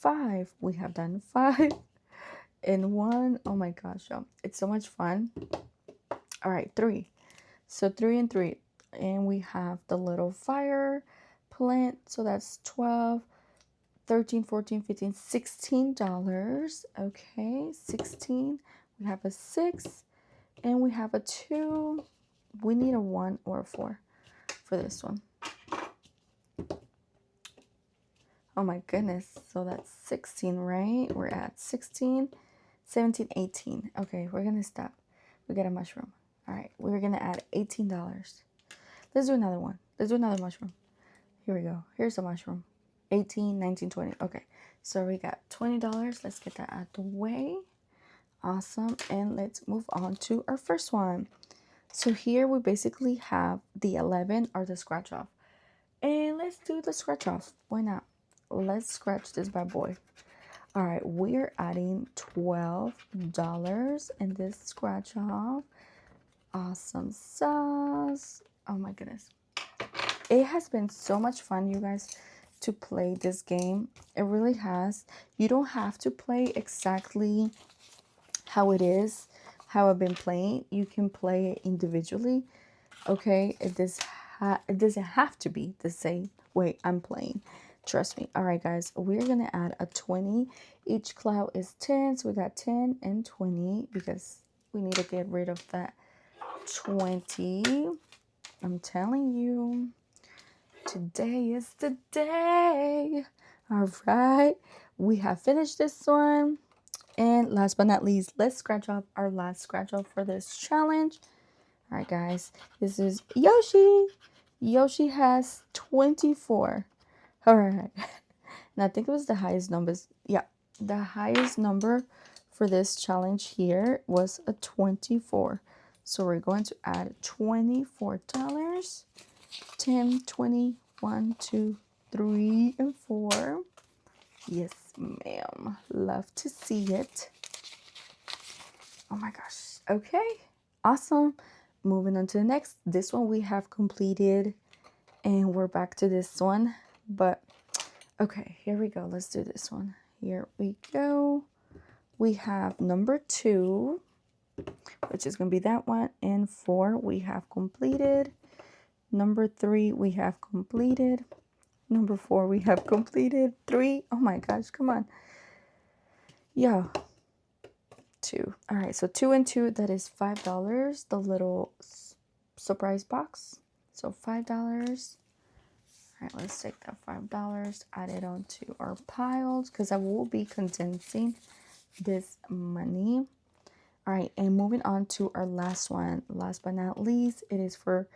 5. We have done 5 and 1. Oh my gosh, y'all. It's so much fun. All right, 3. So 3 and 3. And we have the little fire plant. So that's 12, 13, 14, 15, $16. Okay, 16. We have a 6 and we have a 2. We need a 1 or a 4 for this one. Oh my goodness. So that's 16, right? We're at 16, 17, 18. Okay, we're going to stop. We got a mushroom. All right, we're going to add $18. Let's do another one. Let's do another mushroom. Here we go. Here's a mushroom. 18, 19, 20. Okay, so we got $20. Let's get that out the way. Awesome. And let's move on to our first one. So here we basically have the 11 or the scratch off. And let's do the scratch off. Why not? Let's scratch this bad boy. All right, we're adding $12 in this scratch off. Awesome sauce. Oh my goodness. It has been so much fun, you guys, to play this game. It really has. You don't have to play exactly how it is, how I've been playing. You can play it individually. Okay, it doesn't have to be the same way I'm playing. Trust me. All right, guys, we're going to add a 20. Each cloud is 10, so we got 10 and 20 because we need to get rid of that 20. I'm telling you, today is the day. All right, we have finished this one. And last but not least, let's scratch off our last scratch off for this challenge. All right, guys, this is Yoshi. Yoshi has 24. All right. And I think it was the highest numbers. Yeah, the highest number for this challenge here was a 24. So we're going to add $24. 10, 20, 1, 2, 3, and 4. Yes, ma'am. Love to see it. Oh my gosh. Okay. Awesome. Moving on to the next. This one we have completed. And we're back to this one. But, okay. Here we go. Let's do this one. Here we go. We have number 2, which is going to be that one. And 4 we have completed. Number 3 we have completed. Number 4 we have completed. 3. Oh my gosh. Come on. Yeah. 2. All right, so 2 and 2, that is $5. The little surprise box. So $5. All right, let's take that $5, add it onto our piles because I will be condensing this money. All right, and moving on to our last one. Last but not least, it is for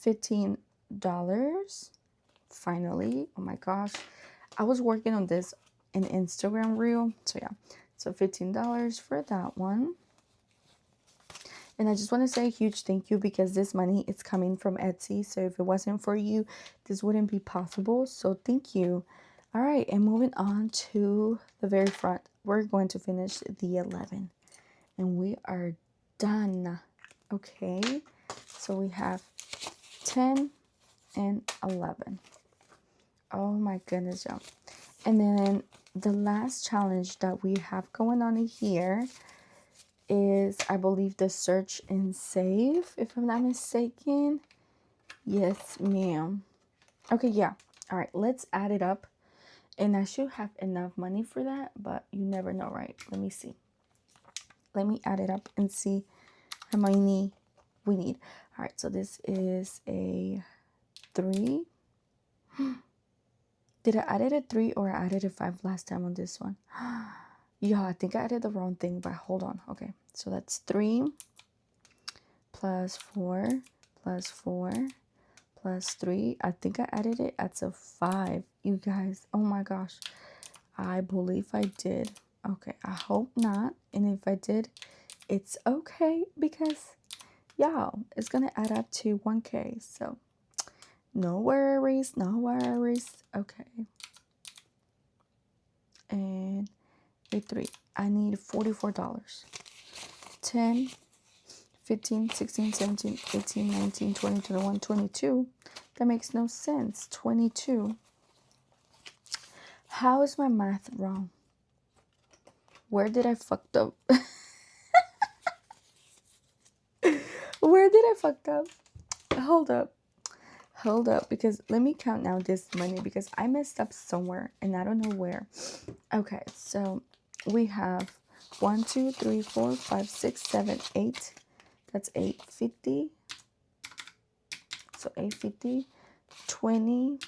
$15. Finally, oh my gosh. I was working on this in Instagram reel. So yeah, so $15 for that one. And I just want to say a huge thank you because this money is coming from Etsy. So if it wasn't for you, this wouldn't be possible. So thank you. All right, and moving on to the very front, we're going to finish the 11. And we are done. Okay, so we have 10 and 11. Oh my goodness, y'all. And then the last challenge that we have going on here is, I believe, the search and save, if I'm not mistaken. Yes, ma'am. Okay, yeah. All right, let's add it up. And I should have enough money for that, but you never know, right? Let me see. Let me add it up and see how many we need. All right, so this is a 3. Did I add it at 3 or I added a 5 last time on this one? Yeah, I think I added the wrong thing, but hold on. Okay, so that's 3 plus 4 plus 4 plus 3. I think I added it as a 5. You guys, oh my gosh. I believe I did. Okay, I hope not. And if I did, it's okay because, y'all, it's going to add up to 1K. So, no worries, no worries. Okay. And 3. I need $44. 10, 15, 16, 17, 18, 19, 20, 21, 22. That makes no sense. 22. How is my math wrong? Where did I fuck up? Where did I fuck up? Hold up, because let me count now this money, because I messed up somewhere and I don't know where. Okay, so we have 1, 2, 3, 4, 5, 6, 7, 8. That's 850. So 850, 20,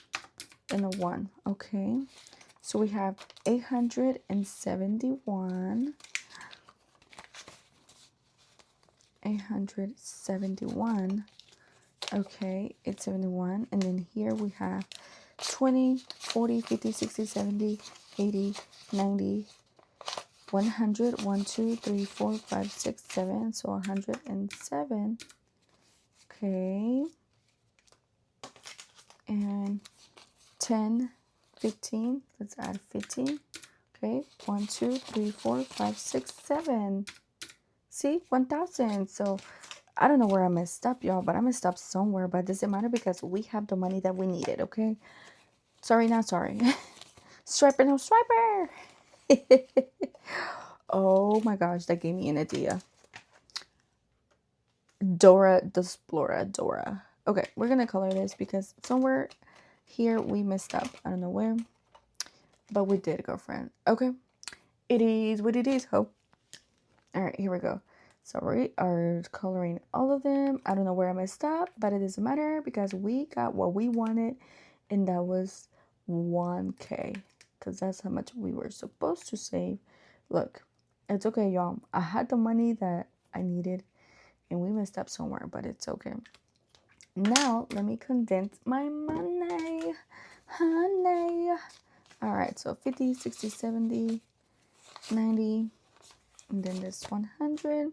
and a 1. Okay, so we have 871. 871. Okay, it's 71. And then here we have 20, 40, 50, 60, 70, 80, 90, 100, 1, 2, 3, 4, 5, 6, 7. So 107. Okay. And 10, 15. Let's add 15. Okay. 1, 2, 3, 4, 5, 6, 7. See, 1,000. So I don't know where I messed up, y'all, but I messed up somewhere. But it doesn't matter because we have the money that we needed, okay? Sorry, not sorry. Striper, no striper. Oh my gosh, that gave me an idea. Dora the Explorer, Dora. Okay, we're going to color this because somewhere here we messed up. I don't know where, but we did, girlfriend. Okay, it is what it is, ho. All right, here we go. So we are coloring all of them. I don't know where I messed up, but it doesn't matter because we got what we wanted, and that was 1K, because that's how much we were supposed to save. Look, it's okay, y'all. I had the money that I needed, and we messed up somewhere, but it's okay. Now, let me condense my money, honey. All right, so 50, 60, 70, 90, and then this 100.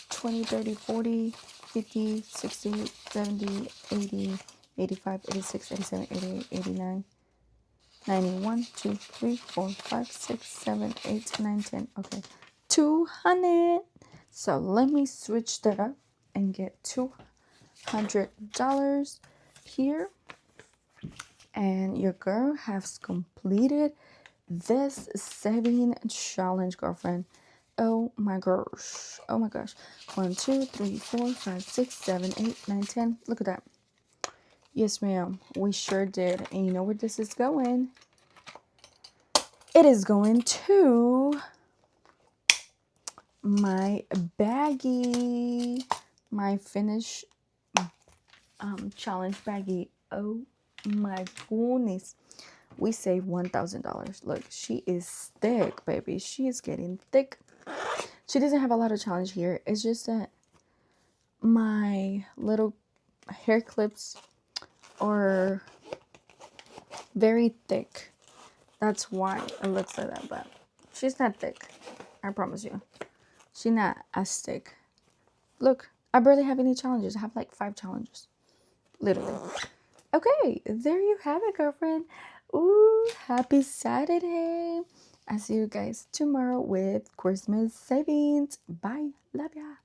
20, 30, 40, 50, 60, 70, 80, 85, 86, 87, 88, 89, 91, 2, 3, 4, 5, 6, 7, 8, 9, 10. Okay, 200. So let me switch that up and get $200 here. And your girl has completed this saving challenge, girlfriend. Oh my gosh. Oh my gosh. 1, 2, 3, 4, 5, 6, 7, 8, 9, 10. Look at that. Yes, ma'am. We sure did. And you know where this is going? It is going to my baggie. My finish challenge baggie. Oh my goodness. We saved $1,000. Look, she is thick, baby. She is getting thick. She doesn't have a lot of challenge here. It's just that my little hair clips are very thick. That's why it looks like that. But she's not thick. I promise you. She's not as thick. Look, I barely have any challenges. I have like 5 challenges. Literally. Okay, there you have it, girlfriend. Ooh, happy Saturday. I'll see you guys tomorrow with Christmas savings. Bye. Love ya.